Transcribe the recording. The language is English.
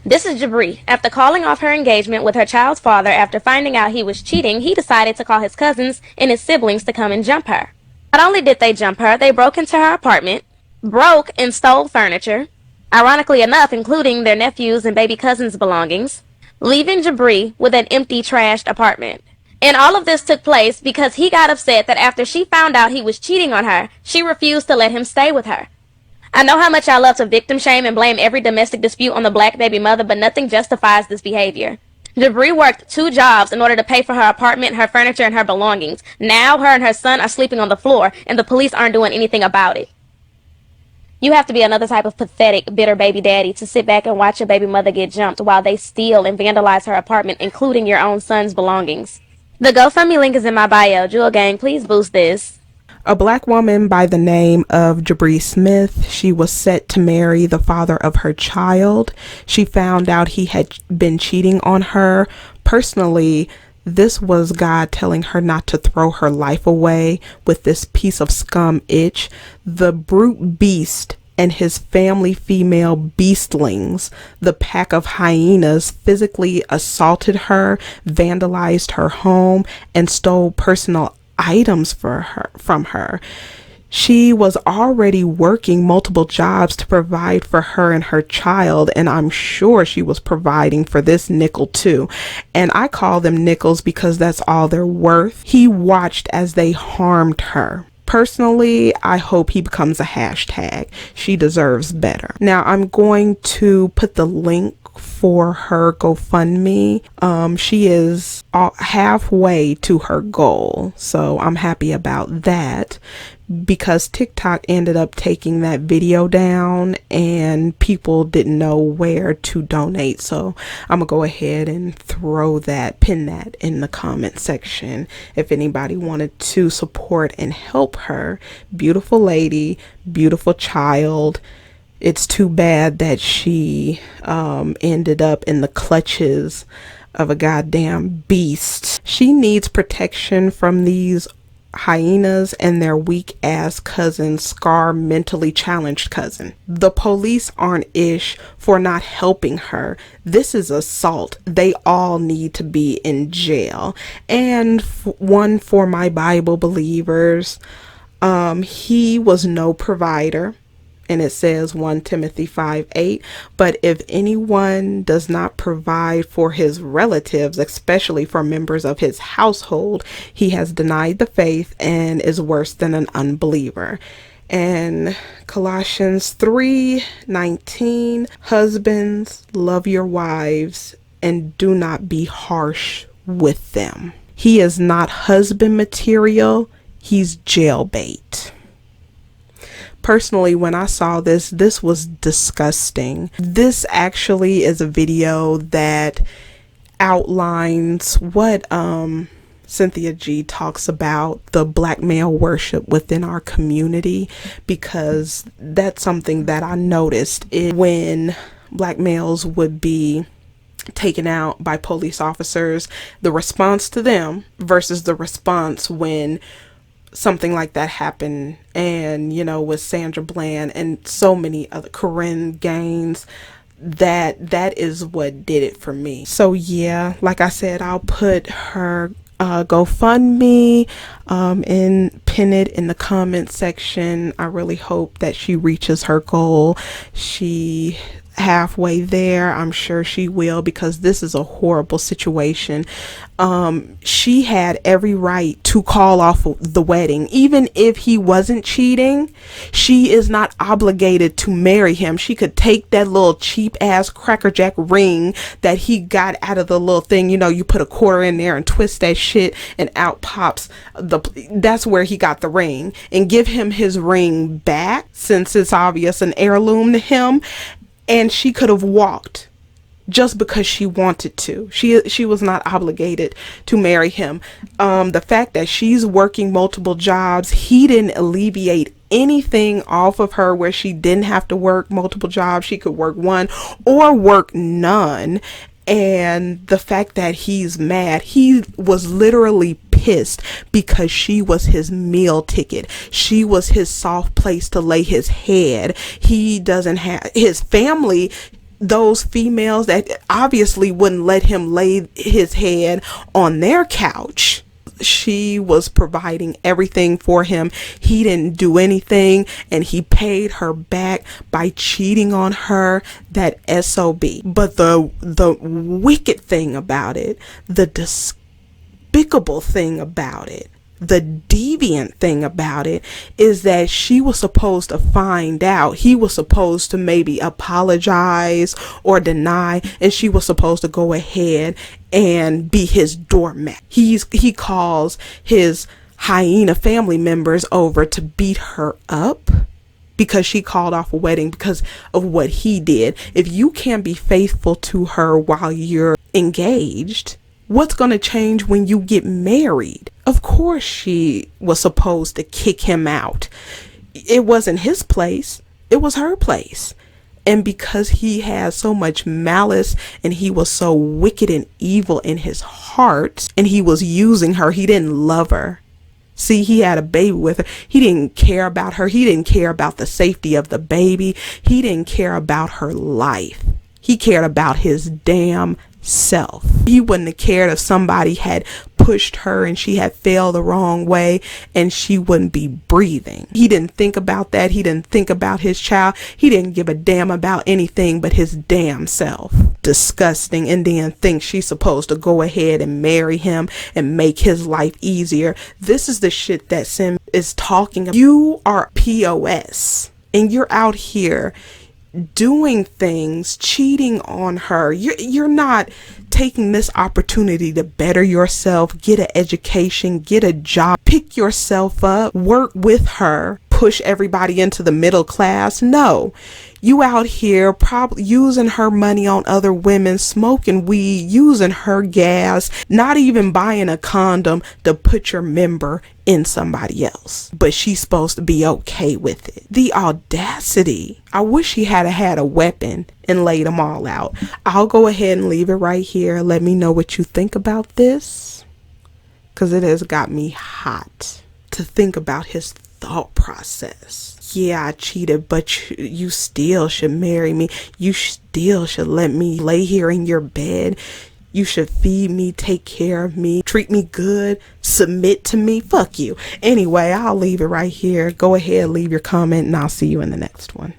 This is Jabri. After calling off her engagement with her child's father after finding out he was cheating, he decided to call his cousins and his siblings to come and jump her. Not only did they jump her, they broke into her apartment, broke and stole furniture, ironically enough including their nephew's and baby cousin's belongings, leaving Jabri with an empty, trashed apartment. And all of this took place because he got upset that after she found out he was cheating on her, she refused to let him stay with her. I know how much I love to victim shame and blame every domestic dispute on the black baby mother, but nothing justifies this behavior. Jabri worked 2 jobs in order to pay for her apartment, her furniture, and her belongings. Now her and her son are sleeping on the floor, and the police aren't doing anything about it. You have to be another type of pathetic, bitter baby daddy to sit back and watch your baby mother get jumped while they steal and vandalize her apartment, including your own son's belongings. The GoFundMe link is in my bio. Jewel Gang, please boost this. A black woman by the name of Jabri Smith, she was set to marry the father of her child. She found out he had been cheating on her. Personally, this was God telling her not to throw her life away with this piece of scum itch. The brute beast and his family female beastlings, the pack of hyenas, physically assaulted her, vandalized her home, and stole personal items from her. She was already working multiple jobs to provide for her and her child, and I'm sure she was providing for this nickel too. And I call them nickels because that's all they're worth. He watched as they harmed her. Personally, I hope he becomes a hashtag. She deserves better. Now, I'm going to put the link for her GoFundMe. She is halfway to her goal, so I'm happy about that, because TikTok ended up taking that video down and people didn't know where to donate. So I'm gonna go ahead and pin that in the comment section if anybody wanted to support and help her. Beautiful lady, beautiful child. It's too bad that she ended up in the clutches of a goddamn beast. She needs protection from these hyenas and their weak ass cousin, Scar, mentally challenged cousin. The police aren't ish for not helping her. This is assault. They all need to be in jail. And one for my Bible believers, he was no provider. And it says 1 Timothy 5:8, but if anyone does not provide for his relatives, especially for members of his household, he has denied the faith and is worse than an unbeliever. And Colossians 3:19, husbands, love your wives and do not be harsh with them. He is not husband material, he's jailbait. Personally, when I saw this was disgusting. This actually is a video that outlines what Cynthia G talks about, the black male worship within our community, because that's something that I noticed when black males would be taken out by police officers, the response to them versus the response when something like that happened. And with Sandra Bland and so many other, Corinne Gaines, that is what did it for me. So yeah, like I said, I'll put her GoFundMe and pin it in the comment section. I really hope that she reaches her goal. She halfway there. I'm sure she will, because this is a horrible situation. She had every right to call off the wedding. Even if he wasn't cheating, she is not obligated to marry him. She could take that little cheap ass crackerjack ring that he got out of the little thing. You know, you put a quarter in there and twist that shit and out pops that's where he got the ring, and give him his ring back, since it's obvious an heirloom to him. And she could have walked just because she wanted to. She was not obligated to marry him. The fact that she's working multiple jobs, he didn't alleviate anything off of her where she didn't have to work multiple jobs. She could work one or work none. And the fact that he's mad, he was literally pissed because she was his meal ticket. She was his soft place to lay his head. He doesn't have his family, those females that obviously wouldn't let him lay his head on their couch. She was providing everything for him. He didn't do anything, and he paid her back by cheating on her. That SOB. But the wicked thing about it, the despicable thing about it, the deviant thing about it, is that she was supposed to find out. He was supposed to maybe apologize or deny, and she was supposed to go ahead and be his doormat. He calls his hyena family members over to beat her up because she called off a wedding because of what he did. If you can't be faithful to her while you're engaged, what's going to change when you get married? Of course she was supposed to kick him out. It wasn't his place. It was her place. And because he had so much malice and he was so wicked and evil in his heart, and he was using her, he didn't love her. See, he had a baby with her. He didn't care about her. He didn't care about the safety of the baby. He didn't care about her life. He cared about his damn self. He wouldn't have cared if somebody had pushed her and she had fell the wrong way and she wouldn't be breathing. He didn't think about that. He didn't think about his child. He didn't give a damn about anything but his damn self. Disgusting. And then think she's supposed to go ahead and marry him and make his life easier. This is the shit that Sim is talking about. You are POS and you're out here doing things, cheating on her. You're not taking this opportunity to better yourself, get an education, get a job, pick yourself up, work with her, push everybody into the middle class. No, you out here probably using her money on other women, smoking weed, using her gas, not even buying a condom to put your member in somebody else. But she's supposed to be okay with it. The audacity. I wish he had a weapon and laid them all out. I'll go ahead and leave it right here. Let me know what you think about this, because it has got me hot to think about his thought process. Yeah, I cheated, but you still should marry me. You still should let me lay here in your bed. You should feed me, take care of me, treat me good, submit to me. Fuck you. Anyway, I'll leave it right here. Go ahead, leave your comment, and I'll see you in the next one.